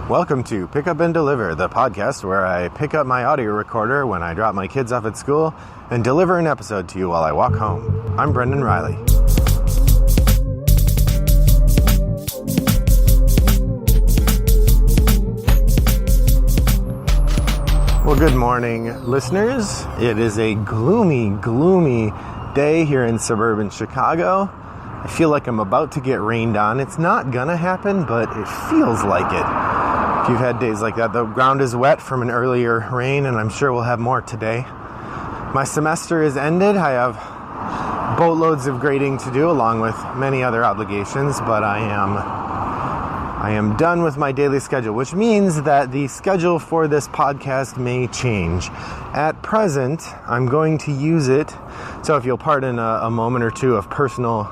Welcome to Pick Up and Deliver, the podcast where I pick up my audio recorder when I drop my kids off at school and deliver an episode to you while I walk home. I'm Brendan Riley. Well, good morning, listeners. It is a gloomy day here in suburban Chicago. I feel like I'm about to get rained on. It's not gonna happen, but it feels like it. If you've had days like that, the ground is wet from an earlier rain, and I'm sure we'll have more today. My semester is ended. I have boatloads of grading to do, along with many other obligations, but I am done with my daily schedule, which means that the schedule for this podcast may change. At present, I'm going to use it, so if you'll pardon a moment or two of personal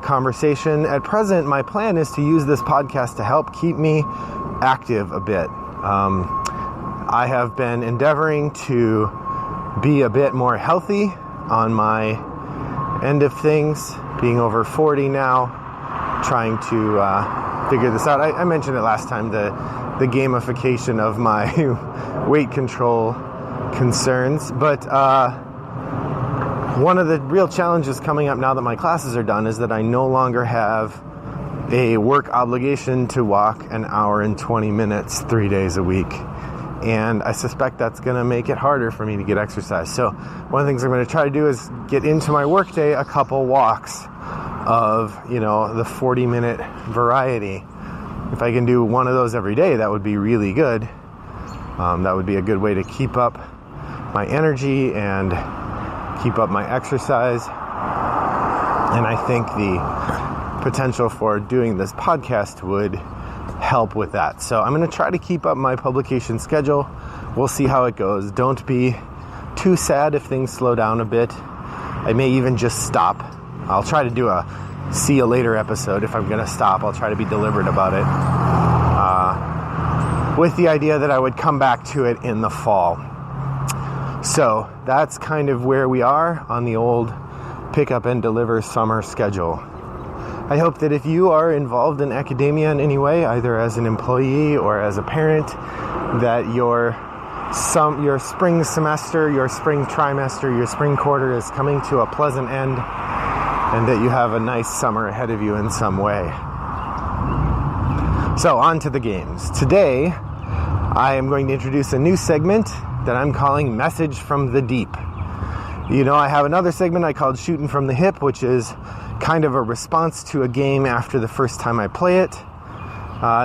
conversation. At present, my plan is to use this podcast to help keep me active a bit. I have been endeavoring to be a bit more healthy on my end of things, being over 40 now, trying to figure this out. I mentioned it last time, the gamification of my weight control concerns, but one of the real challenges coming up now that my classes are done is that I no longer have a work obligation to walk an hour and 20 minutes 3 days a week. And I suspect that's going to make it harder for me to get exercise. So one of the things I'm going to try to do is get into my workday a couple walks of, the 40-minute variety. If I can do one of those every day, that would be really good. That would be a good way to keep up my energy and keep up my exercise. And I think the potential for doing this podcast would help with that. So I'm going to try to keep up my publication schedule. We'll see how it goes. Don't be too sad if things slow down a bit. I may even just stop. I'll try to do a see you later episode. If I'm going to stop, I'll try to be deliberate about it. With the idea that I would come back to it in the fall. So that's kind of where we are on the old pick up and deliver summer schedule. I hope that if you are involved in academia in any way, either as an employee or as a parent, that your spring semester, your spring trimester, your spring quarter is coming to a pleasant end, and that you have a nice summer ahead of you in some way. So on to the games. Today, I am going to introduce a new segment that I'm calling Message from the Deep. I have another segment I called Shooting from the Hip, which is kind of a response to a game after the first time I play it.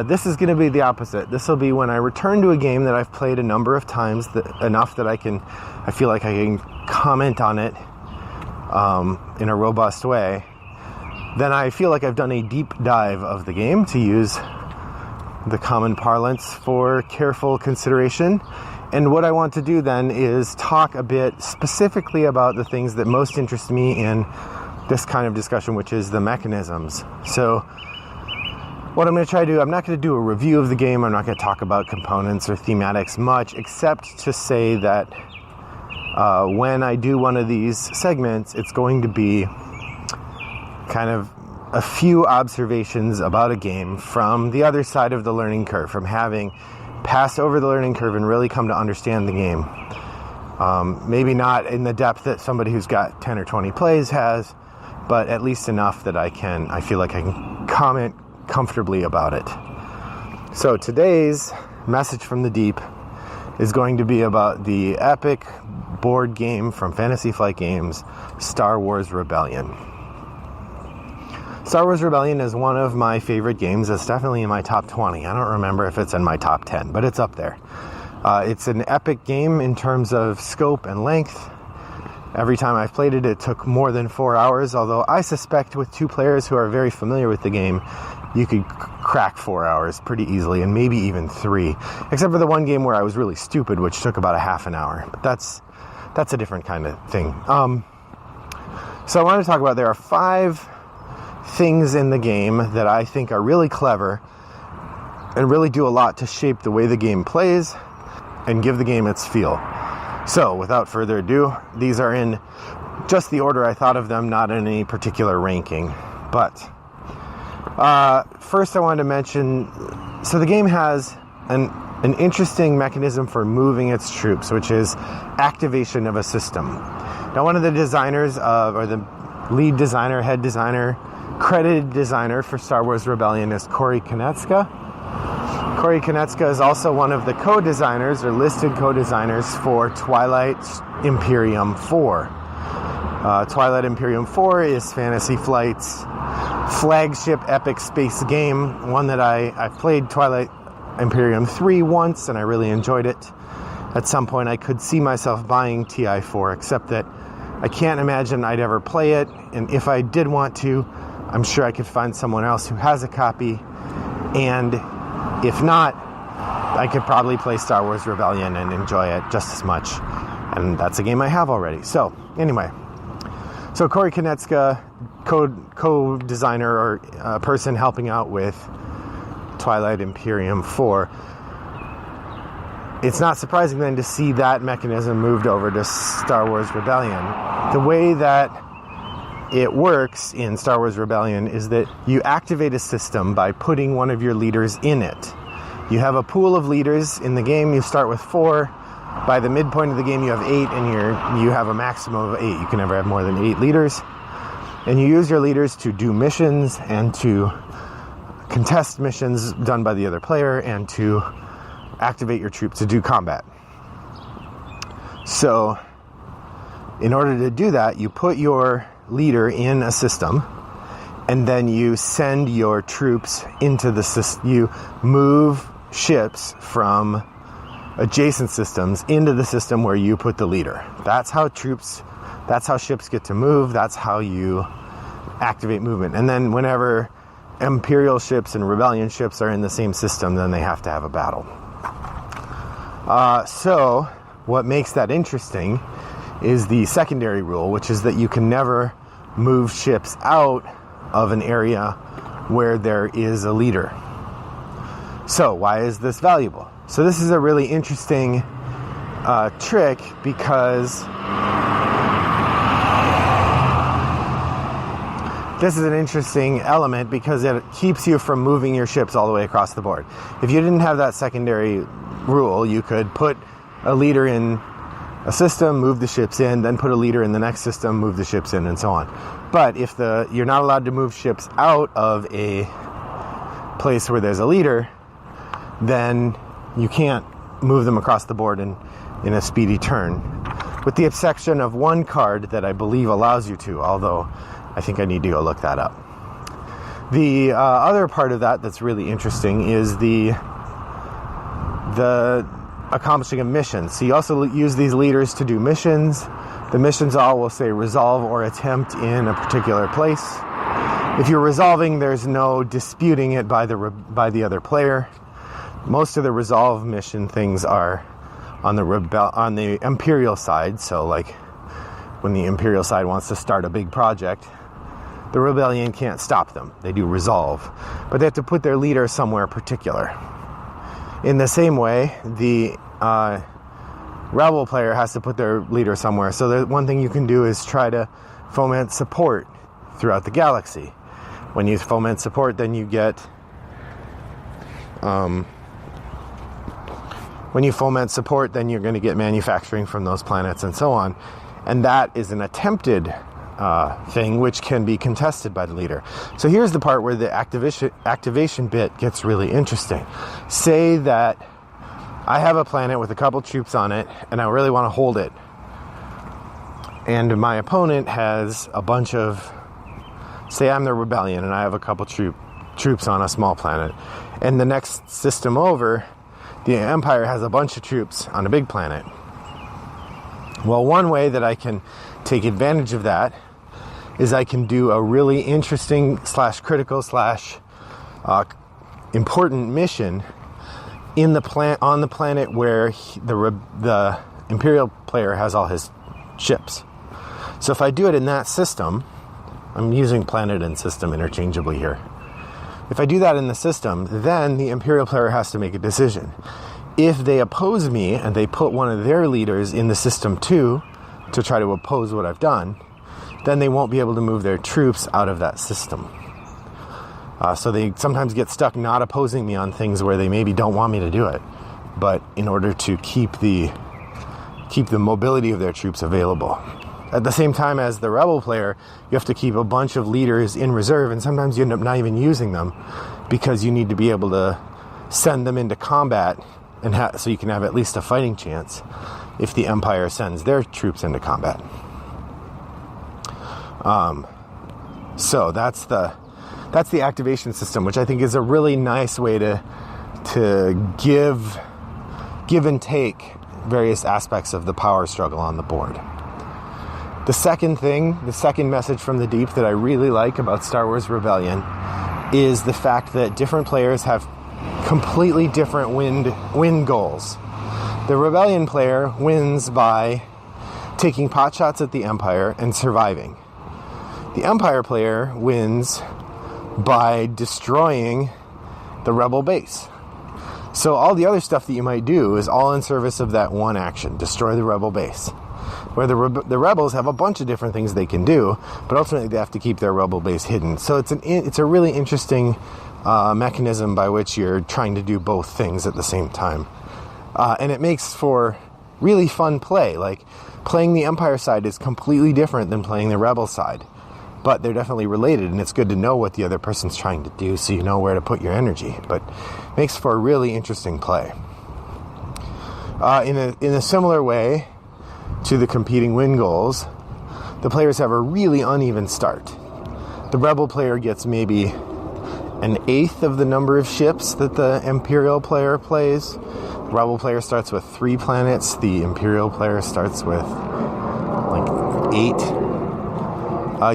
This is going to be the opposite. This will be when I return to a game that I've played a number of times, enough that I feel like I can comment on it in a robust way. Then I feel like I've done a deep dive of the game, to use the common parlance for careful consideration. And what I want to do then is talk a bit specifically about the things that most interest me in this kind of discussion, which is the mechanisms. So what I'm going to try to do, I'm not going to do a review of the game. I'm not going to talk about components or thematics much, except to say that when I do one of these segments, it's going to be kind of a few observations about a game from the other side of the learning curve, from having passed over the learning curve and really come to understand the game. Maybe not in the depth that somebody who's got 10 or 20 plays has, but at least enough that I feel like I can comment comfortably about it. So today's Message from the Deep is going to be about the epic board game from Fantasy Flight Games, Star Wars Rebellion. Star Wars Rebellion is one of my favorite games. It's definitely in my top 20. I don't remember if it's in my top 10, but it's up there. It's an epic game in terms of scope and length. Every time I've played it, it took more than 4 hours, although I suspect with two players who are very familiar with the game, you could crack 4 hours pretty easily, and maybe even 3. Except for the one game where I was really stupid, which took about a half an hour. But that's a different kind of thing. So I wanted to talk about, there are 5 things in the game that I think are really clever and really do a lot to shape the way the game plays and give the game its feel. So without further ado, these are in just the order I thought of them, not in any particular ranking. But First, I wanted to mention, so the game has an interesting mechanism for moving its troops, which is activation of a system. Now, one of the designers or the lead designer, head designer, credited designer for Star Wars Rebellion is Corey Konetska. Corey Konetska is also one of the co-designers or listed co-designers for Twilight Imperium 4. Twilight Imperium 4 is Fantasy Flight's flagship epic space game, one that I've played Twilight Imperium 3 once, and I really enjoyed it. At some point, I could see myself buying TI4, except that I can't imagine I'd ever play it, and if I did want to, I'm sure I could find someone else who has a copy, and if not, I could probably play Star Wars Rebellion and enjoy it just as much, and that's a game I have already. So, anyway. So Corey Konetska, co-designer or person helping out with Twilight Imperium 4. It's not surprising then to see that mechanism moved over to Star Wars Rebellion. The way that it works in Star Wars Rebellion is that you activate a system by putting one of your leaders in it. You have a pool of leaders in the game. You start with 4. By the midpoint of the game, you have 8, and you have a maximum of 8. You can never have more than 8 leaders. And you use your leaders to do missions and to contest missions done by the other player and to activate your troops to do combat. So, in order to do that, you put your leader in a system, and then you send your troops into the system. You move ships from adjacent systems into the system where you put the leader. That's how ships get to move. That's how you activate movement. And then whenever Imperial ships and Rebellion ships are in the same system, then they have to have a battle. So what makes that interesting is the secondary rule, which is that you can never move ships out of an area where there is a leader. So why is this valuable? So this is a really interesting trick because this is an interesting element because it keeps you from moving your ships all the way across the board. If you didn't have that secondary rule, you could put a leader in a system, move the ships in, then put a leader in the next system, move the ships in, and so on. But if you're not allowed to move ships out of a place where there's a leader, then you can't move them across the board in a speedy turn, with the exception of one card that I believe allows you to, although I think I need to go look that up. The other part of that that's really interesting is the accomplishing a mission. So you also use these leaders to do missions. The missions all will say resolve or attempt in a particular place. If you're resolving, there's no disputing it by the other player. Most of the resolve mission things are on the Imperial side. So like when the Imperial side wants to start a big project, the Rebellion can't stop them. They do resolve, but they have to put their leader somewhere particular. In the same way, the Rebel player has to put their leader somewhere. So the one thing you can do is try to foment support throughout the galaxy. When you foment support, then you get when you foment support, then you're going to get manufacturing from those planets and so on. And that is an attempted thing which can be contested by the leader. So here's the part where the activation bit gets really interesting. Say that I have a planet with a couple troops on it and I really want to hold it. And my opponent has a bunch of, say I'm the Rebellion and I have a couple troops on a small planet. And the next system over, the Empire has a bunch of troops on a big planet. Well, one way that I can take advantage of that is I can do a really interesting / critical / important mission on the planet where the Imperial player has all his ships. So if I do it in that system, I'm using planet and system interchangeably here. If I do that in the system, then the Imperial player has to make a decision. If they oppose me and they put one of their leaders in the system too to try to oppose what I've done, then they won't be able to move their troops out of that system. So they sometimes get stuck not opposing me on things where they maybe don't want me to do it, but in order to keep the mobility of their troops available. At the same time as the rebel player, you have to keep a bunch of leaders in reserve, and sometimes you end up not even using them because you need to be able to send them into combat, and so you can have at least a fighting chance if the Empire sends their troops into combat. So that's the activation system, which I think is a really nice way to give and take various aspects of the power struggle on the board. The second message from the deep that I really like about Star Wars Rebellion is the fact that different players have completely different win goals. The Rebellion player wins by taking pot shots at the Empire and surviving. The Empire player wins by destroying the Rebel base. So all the other stuff that you might do is all in service of that one action, destroy the Rebel base. Where the Rebels have a bunch of different things they can do, but ultimately they have to keep their Rebel base hidden. So it's a really interesting mechanism by which you're trying to do both things at the same time. And it makes for really fun play. Like, playing the Empire side is completely different than playing the Rebel side. But they're definitely related, and it's good to know what the other person's trying to do so you know where to put your energy. But it makes for a really interesting play. In a similar way to the competing win goals, the players have a really uneven start. The Rebel player gets maybe an eighth of the number of ships that the Imperial player plays. The Rebel player starts with 3 planets. The Imperial player starts with like 8.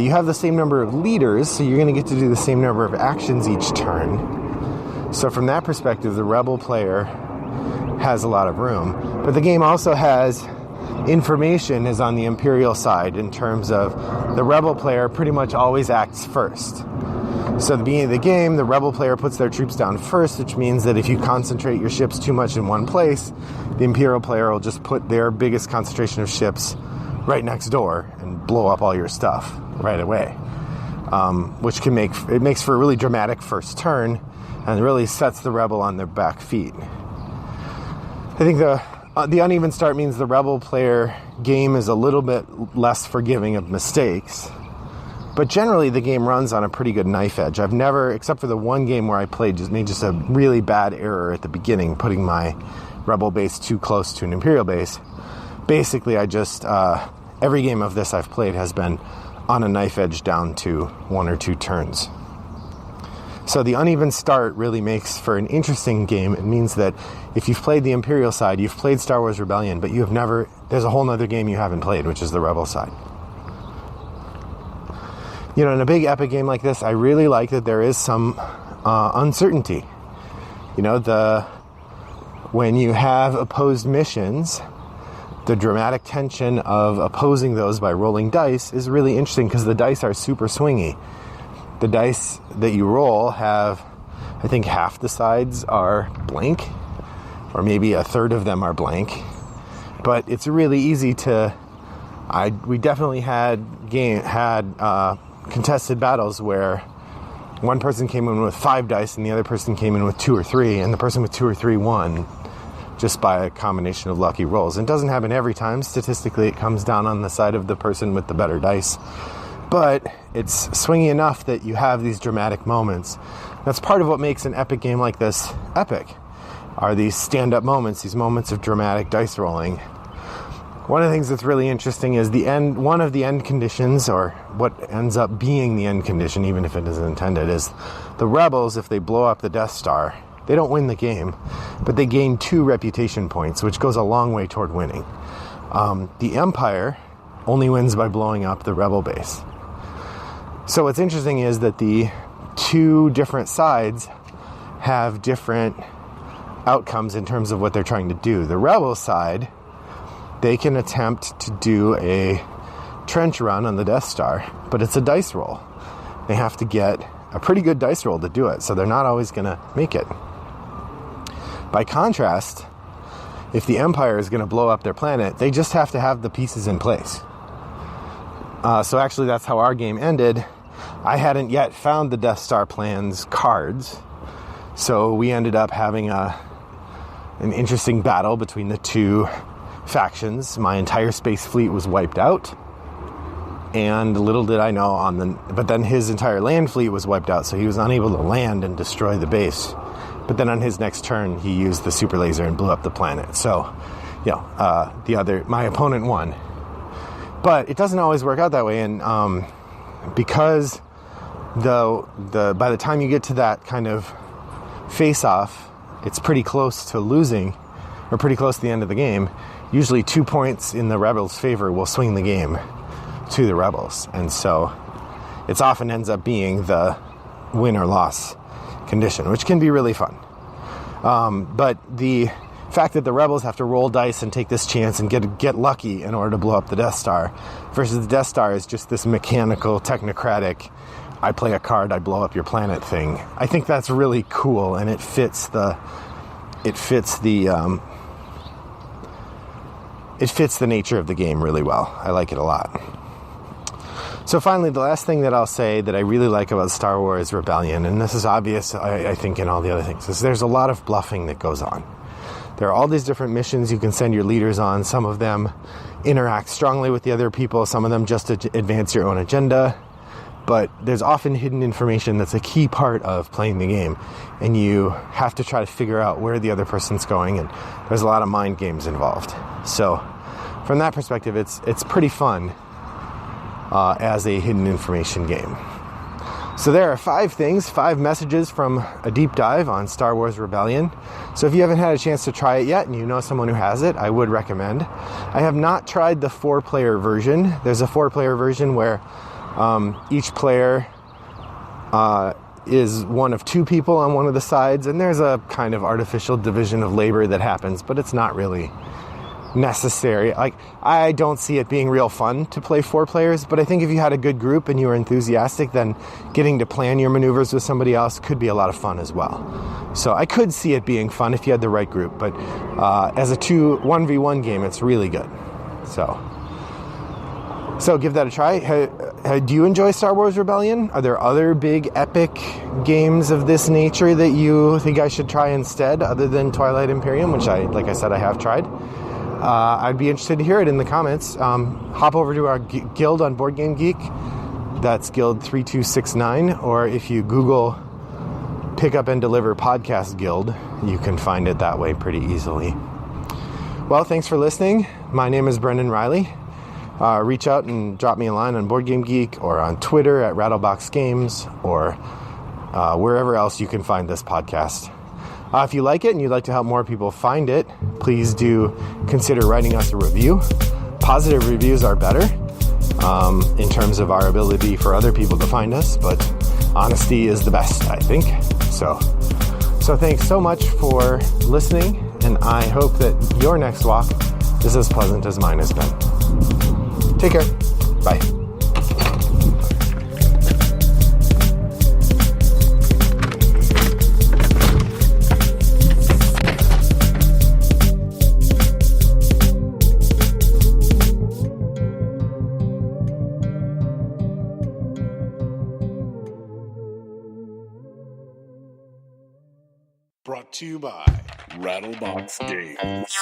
You have the same number of leaders, so you're going to get to do the same number of actions each turn. So from that perspective, the Rebel player has a lot of room. But the game also has information is on the Imperial side in terms of the Rebel player pretty much always acts first. So at the beginning of the game, the Rebel player puts their troops down first, which means that if you concentrate your ships too much in one place, the Imperial player will just put their biggest concentration of ships right next door and blow up all your stuff right away, which makes for a really dramatic first turn and really sets the Rebel on their back feet. I think the uneven start means the Rebel player game is a little bit less forgiving of mistakes, but generally the game runs on a pretty good knife edge. I've never, except for the one game where I played, made a really bad error at the beginning, putting my Rebel base too close to an Imperial base. Basically, every game of this I've played has been on a knife edge down to 1 or 2 turns. So the uneven start really makes for an interesting game. It means that if you've played the Imperial side, you've played Star Wars Rebellion, but there's a whole other game you haven't played, which is the Rebel side. In a big epic game like this, I really like that there is some uncertainty. When you have opposed missions, the dramatic tension of opposing those by rolling dice is really interesting because the dice are super swingy. The dice that you roll have, I think half the sides are blank, or maybe a third of them are blank. But it's really easy we definitely had contested battles where one person came in with 5 dice and the other person came in with 2 or 3, and the person with 2 or 3 won just by a combination of lucky rolls. It doesn't happen every time. Statistically, it comes down on the side of the person with the better dice. But it's swingy enough that you have these dramatic moments. That's part of what makes an epic game like this epic, are these stand-up moments, these moments of dramatic dice rolling. One of the things that's really interesting is one of the end conditions, or what ends up being the end condition, even if it isn't intended, is the Rebels, if they blow up the Death Star, they don't win the game, but they gain 2 reputation points, which goes a long way toward winning. The Empire only wins by blowing up the Rebel base. So what's interesting is that the 2 different sides have different outcomes in terms of what they're trying to do. The Rebel side, they can attempt to do a trench run on the Death Star, but it's a dice roll. They have to get a pretty good dice roll to do it, so they're not always going to make it. By contrast, if the Empire is going to blow up their planet, they just have to have the pieces in place. So actually, that's how our game ended. I hadn't yet found the Death Star plans cards, so we ended up having an interesting battle between the two factions. My entire space fleet was wiped out, and little did I know but then his entire land fleet was wiped out, so he was unable to land and destroy the base. But then on his next turn, he used the super laser and blew up the planet. So, my opponent won. But it doesn't always work out that way, and because by the time you get to that kind of face-off, it's pretty close to losing, or pretty close to the end of the game. Usually 2 points in the Rebels' favor will swing the game to the Rebels, and so it often ends up being the win or loss condition, which can be really fun. But the fact that the Rebels have to roll dice and take this chance and get lucky in order to blow up the Death Star, versus the Death Star is just this mechanical, technocratic, I play a card, I blow up your planet thing. I think that's really cool, and it fits the nature of the game really well. I like it a lot. So finally, the last thing that I'll say that I really like about Star Wars Rebellion, and this is obvious, I think, in all the other things, is there's a lot of bluffing that goes on. There are all these different missions you can send your leaders on. Some of them interact strongly with the other people. Some of them just advance your own agenda. But there's often hidden information that's a key part of playing the game, and you have to try to figure out where the other person's going, and there's a lot of mind games involved. So from that perspective, it's pretty fun as a hidden information game. So there are 5 messages from a deep dive on Star Wars Rebellion. So if you haven't had a chance to try it yet and you know someone who has it, I would recommend. I have not tried the 4-player version. There's a 4-player version where each player is one of 2 people on one of the sides, and there's a kind of artificial division of labor that happens, but it's not really necessary. I don't see it being real fun to play 4 players, but I think if you had a good group and you were enthusiastic, then getting to plan your maneuvers with somebody else could be a lot of fun as well. So I could see it being fun if you had the right group, but as a 1v1 game, it's really good. So give that a try. Do you enjoy Star Wars Rebellion? Are there other big epic games of this nature that you think I should try instead, other than Twilight Imperium, which like I said, I have tried? I'd be interested to hear it in the comments. Hop over to our guild on Board Game Geek. That's Guild 3269. Or if you Google Pick Up and Deliver Podcast Guild, you can find it that way pretty easily. Well, thanks for listening. My name is Brendan Riley. Reach out and drop me a line on Board Game Geek or on Twitter at Rattlebox Games or wherever else you can find this podcast. If you like it and you'd like to help more people find it, please do consider writing us a review. Positive reviews are better in terms of our ability for other people to find us, but honesty is the best, I think. So thanks so much for listening, and I hope that your next walk is as pleasant as mine has been. Take care. Bye. Brought to you by Rattlebox Games.